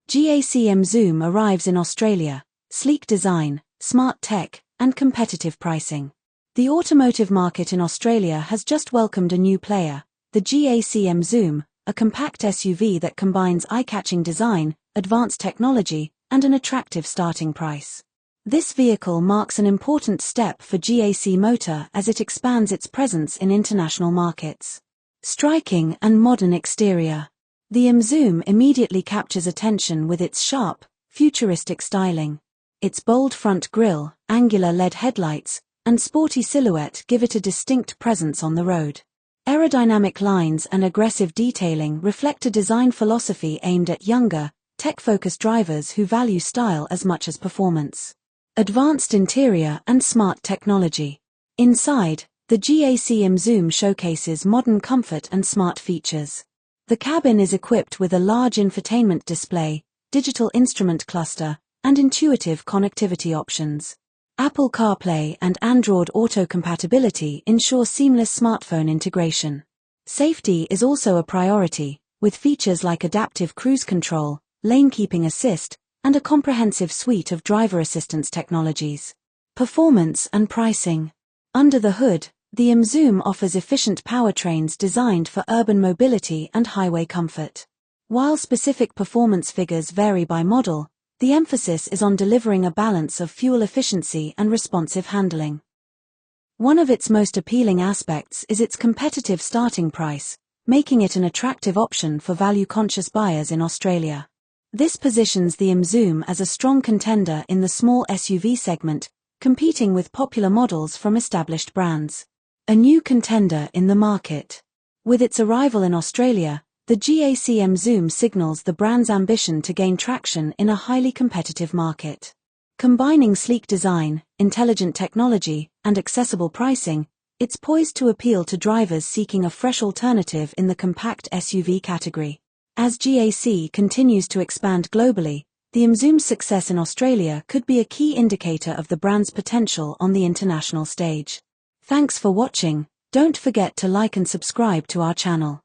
GAC Emzoom arrives in Australia, sleek design, smart tech, and competitive pricing. The automotive market in Australia has just welcomed a new player, the GAC Emzoom, a compact SUV that combines eye-catching design, advanced technology, and an attractive starting price. This vehicle marks an important step for GAC Motor as it expands its presence in international markets. Striking and modern exterior. The Emzoom immediately captures attention with its sharp, futuristic styling. Its bold front grille, angular LED headlights, and sporty silhouette give it a distinct presence on the road. Aerodynamic lines and aggressive detailing reflect a design philosophy aimed at younger, tech-focused drivers who value style as much as performance. Advanced interior and smart technology. Inside, the GAC Emzoom showcases modern comfort and smart features. The cabin is equipped with a large infotainment display, digital instrument cluster, and intuitive connectivity options. Apple CarPlay and Android Auto compatibility ensure seamless smartphone integration. Safety is also a priority, with features like adaptive cruise control, lane keeping assist, and a comprehensive suite of driver assistance technologies. Performance and pricing. Under the hood, the Emzoom offers efficient powertrains designed for urban mobility and highway comfort. While specific performance figures vary by model, the emphasis is on delivering a balance of fuel efficiency and responsive handling. One of its most appealing aspects is its competitive starting price, making it an attractive option for value-conscious buyers in Australia. This positions the Emzoom as a strong contender in the small SUV segment, competing with popular models from established brands. A new contender in the market. With its arrival in Australia, the GAC Emzoom signals the brand's ambition to gain traction in a highly competitive market. Combining sleek design, intelligent technology, and accessible pricing, it's poised to appeal to drivers seeking a fresh alternative in the compact SUV category. As GAC continues to expand globally, the Emzoom's success in Australia could be a key indicator of the brand's potential on the international stage. Thanks for watching. Don't forget to like and subscribe to our channel.